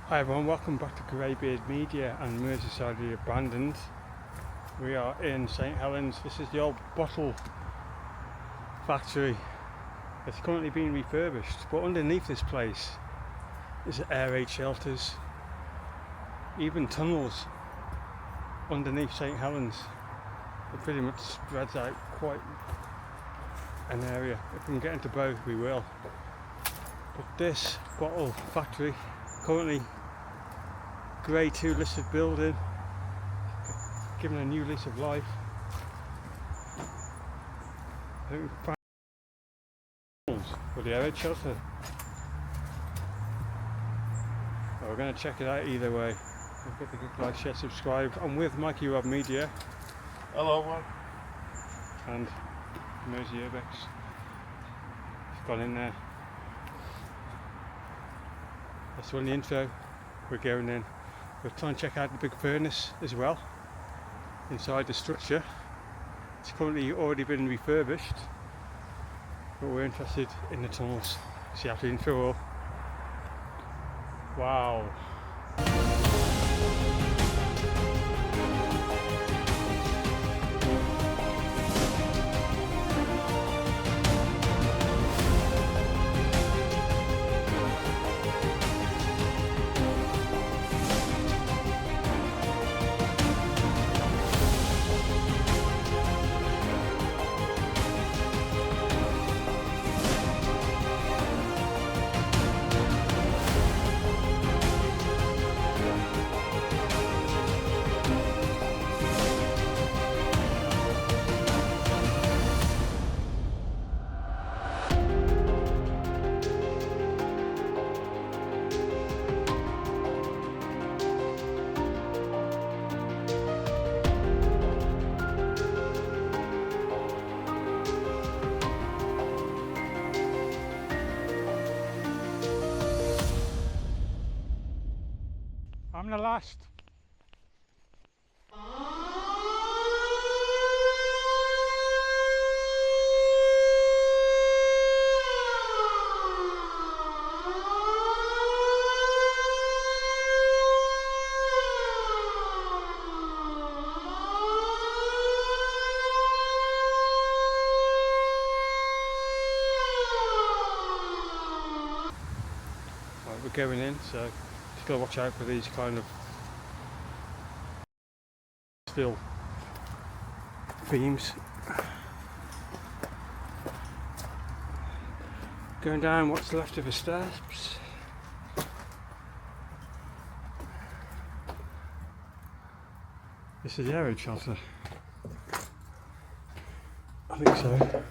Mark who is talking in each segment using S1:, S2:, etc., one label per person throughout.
S1: Hi everyone, welcome back to GreyBeard Media and Merseyside Abandoned. We are in St Helens. This is the old bottle factory. It's currently being refurbished, but underneath this place is air raid shelters, even tunnels underneath St Helens. It pretty much spreads out quite an area. If we can get into both, we will. But this bottle factory, currently Grade 2 listed building, given a new lease of life. I think we found for the air raid shelter. Well, we're going to check it out either way. Don't forget to like, share, subscribe. I'm with Mikey Rob Media.
S2: Hello, everyone.
S1: And Mersey Urbex. He's gone in there. That's on the intro. We're going in. We're trying to check out the big furnace as well inside the structure. It's currently already been refurbished, but we're interested in the tunnels. See after the intro. Wow. I'm the last. Right, we're going in, so just gotta watch out for these kind of steel beams. Going down what's left of the steps. This is the air raid shelter. I think so.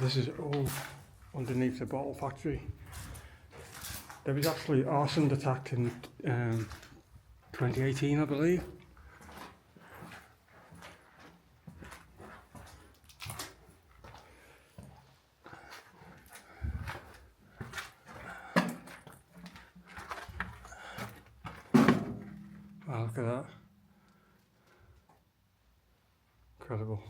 S1: This is all underneath the bottle factory. There was actually arson attack in 2018, I believe. Wow, look at that. Incredible.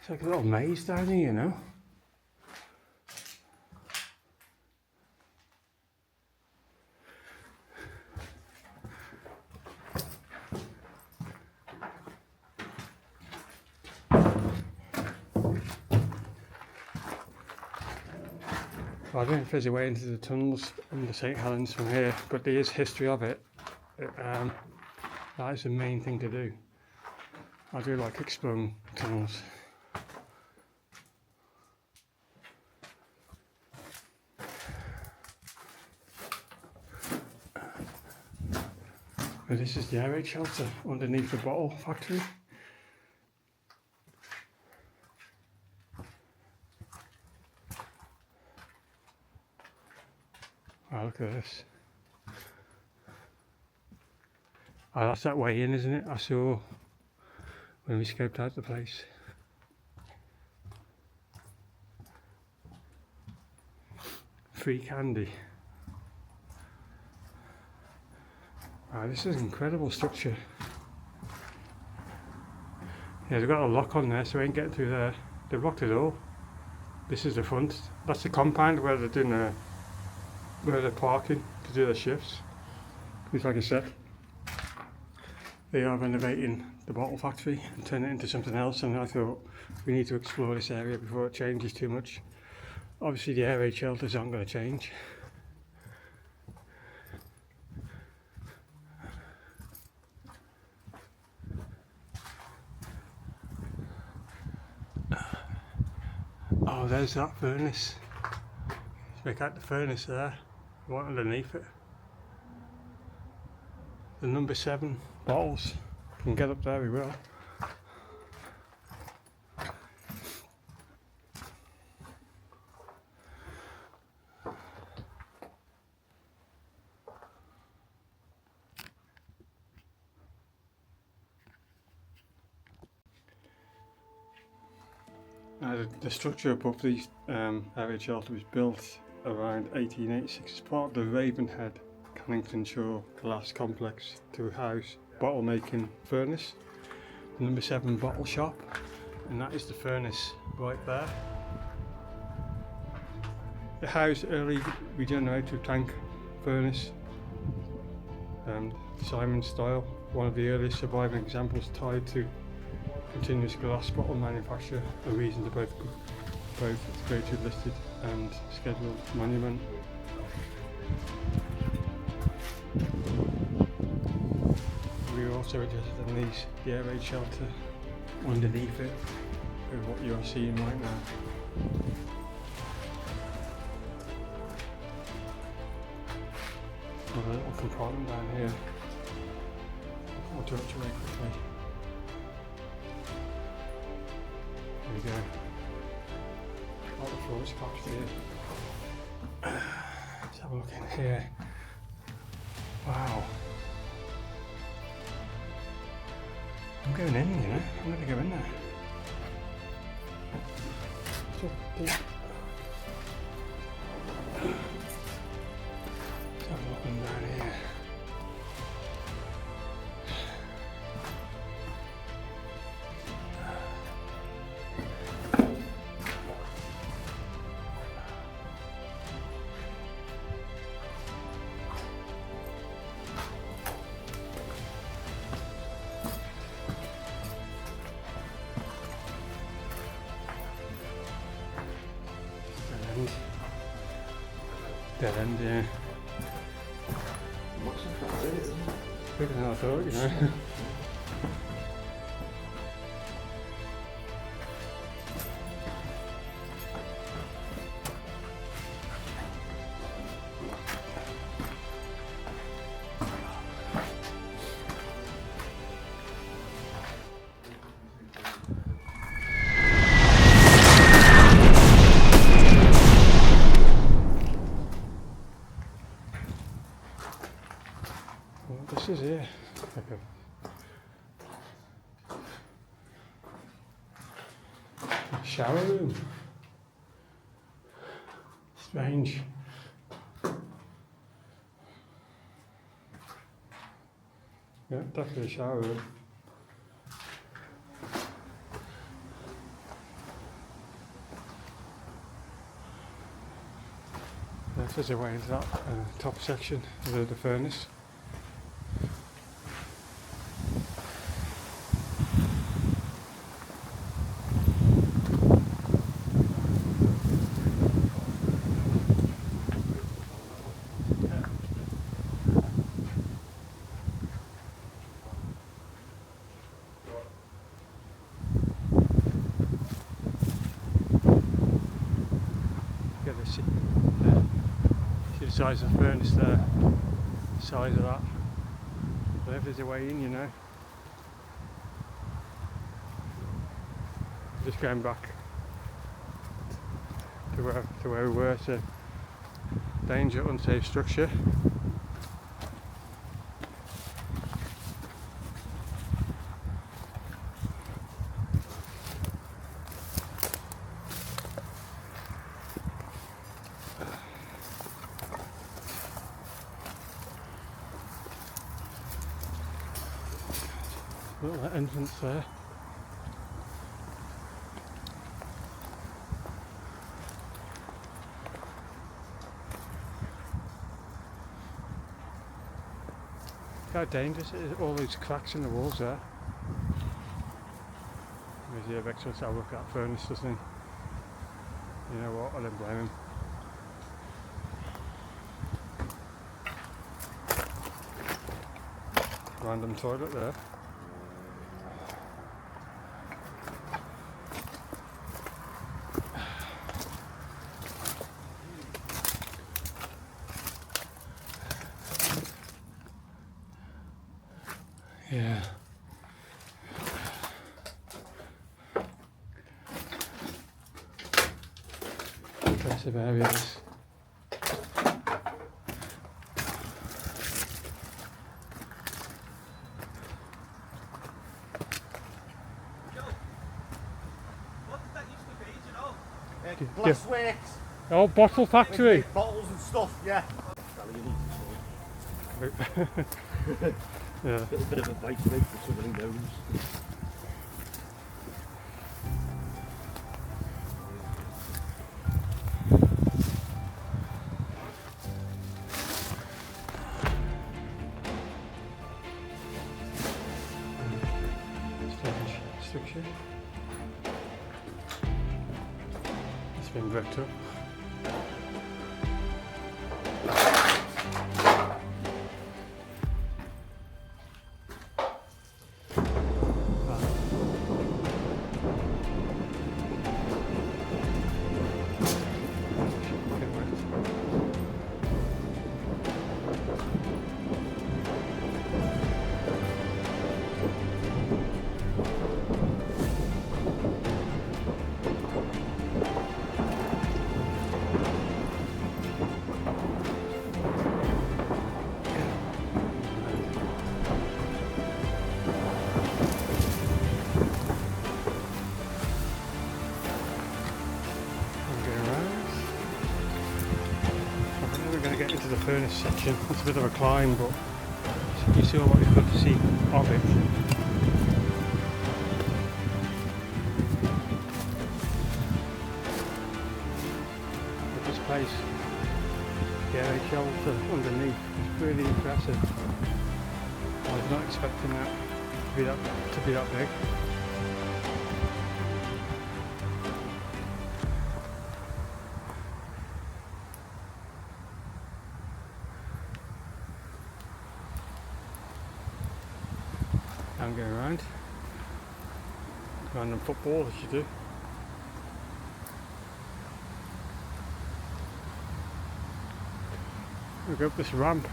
S1: It's like a little maze down here, you know. Well, I don't know if there's a way into the tunnels under St Helens from here, but there is history of it. That is the main thing to do. I do like exploring tunnels. And this is the air raid shelter underneath the bottle factory. Wow, look at this. Oh, that's that way in, isn't it? I saw when we scoped out the place. Free candy. Wow, this is an incredible structure. Yeah, they've got a lock on there, so we ain't getting through there. They've locked it all. This is the front. That's the compound where they're doing where they're parking to do their shifts. Because like I said, they are renovating the bottle factory and turn it into something else, and I thought we need to explore this area before it changes too much. Obviously the air raid shelters aren't going to change. Oh, there's that furnace. Check out the furnace there, right underneath it. The number 7 bottles. If we can get up there, we will. The structure above the area shelter was built around 1886 as part of the Ravenhead Cannington Shore glass complex to house bottle making furnace, the number 7 bottle shop, and that is the furnace right there. It housed early regenerative tank furnace, Simon style, one of the earliest surviving examples tied to continuous glass bottle manufacture, a reason to both creative listed and scheduled monument. We were also interested in the air raid shelter underneath it, with what you are seeing right now. Another little compartment down here. I'll do it very quickly. There we go. All the floors collapsed here. Let's have a look in here. Wow. I'm going in, you know. I'm going to go in there. So deep. Let's have a look down here. Dead end, yeah. Bigger than I thought, you know. This is here, like a shower room. Strange. Yeah, definitely a shower room. There's a way into that top section of the furnace. See the size of the furnace there, the size of that. But if there's a way in, you know. Just going back to where we were, so danger, unsafe structure. Little entrance there. How dangerous it is, all these cracks in the walls there. There's the Urbex wants to have a look at that furnace, doesn't he? You know what, I don't blame him. Random toilet there. Yeah. Impressive areas.
S2: Glassworks.
S1: Oh, bottle factory.
S2: Bottles and stuff, yeah.
S1: Yeah.
S2: A little bit of a bite to make for somebody knows.
S1: Strange structure. It's been bricked up. Get into the furnace section. It's a bit of a climb, but you see what you've got to see of it. But this place, the air shelter underneath, is really impressive. I was not expecting that to be that big. I'm going around. Random football as you do. We go up this ramp.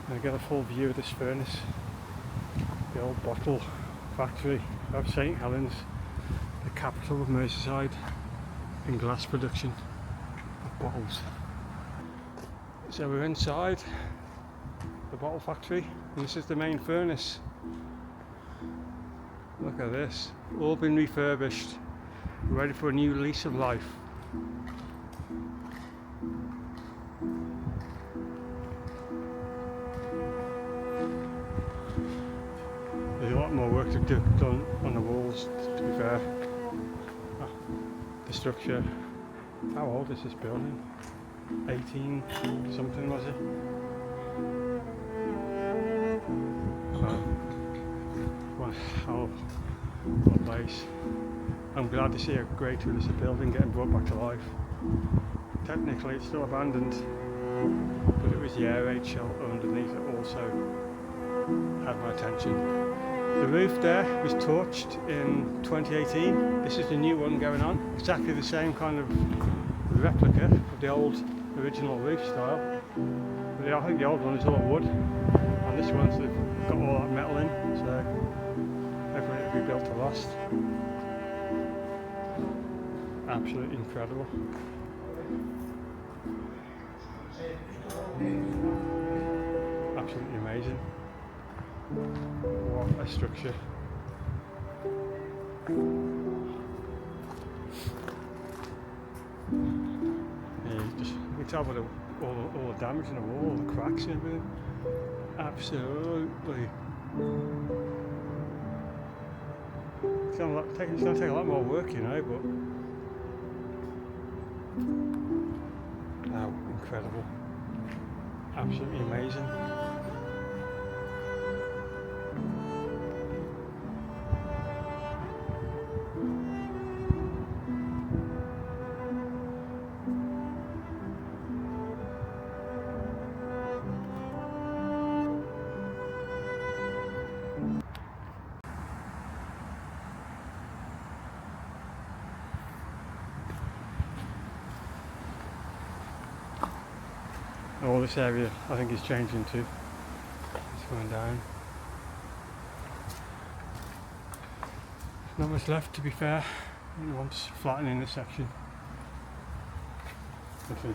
S1: And I get a full view of this furnace. The old bottle factory of St Helens, the capital of Merseyside in glass production of bottles. So we're inside the bottle factory, and this is the main furnace. Look at this, all been refurbished, ready for a new lease of life. There's a lot more work to do done on the walls, to be fair. The structure, how old is this building? 18 something was it? Wow, what a place. I'm glad to see a great touristic building getting brought back to life. Technically it's still abandoned, but it was the air raid shelter underneath that also had my attention. The roof there was torched in 2018. This is the new one going on. Exactly the same kind of replica of the old original roof style. But I think the old one is all wood, and this one's got all that metal in, so hopefully it'll be built to last. Absolutely incredible. Absolutely amazing. What a structure. Yeah, you tell by all the damage in the wall, the cracks and everything. Absolutely. It's going to take a lot more work, you know, but oh, incredible. Absolutely amazing. All this area I think is changing too. It's going down. Not much left, to be fair. It wants flattening this section. Okay.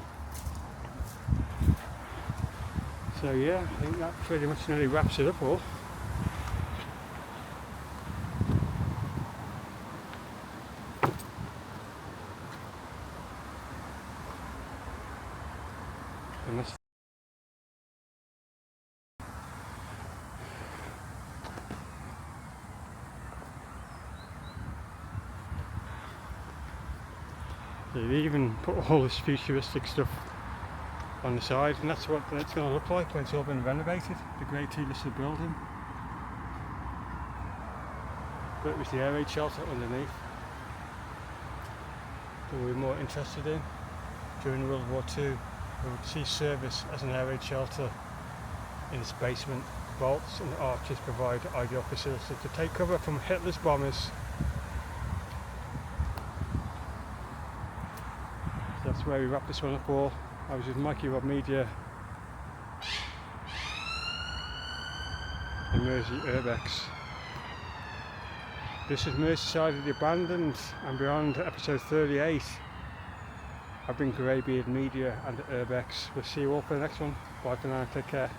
S1: So yeah, I think that pretty much nearly wraps it up all. They even put all this futuristic stuff on the side, and that's what it's going to look like when it's all been renovated, the Grey Tea-listed building. But it was the air raid shelter underneath that we were more interested in. During World War II, we would see service as an air raid shelter in its basement. Vaults and arches provide ideal facility to take cover from Hitler's bombers. That's where we wrap this one up all. I was with Mikey Rob Media and Mersey Urbex. This is Merseyside of the Abandoned and Beyond, episode 38. I've been GreyBeard Media and Urbex. We'll see you all for the next one. Bye for now, take care.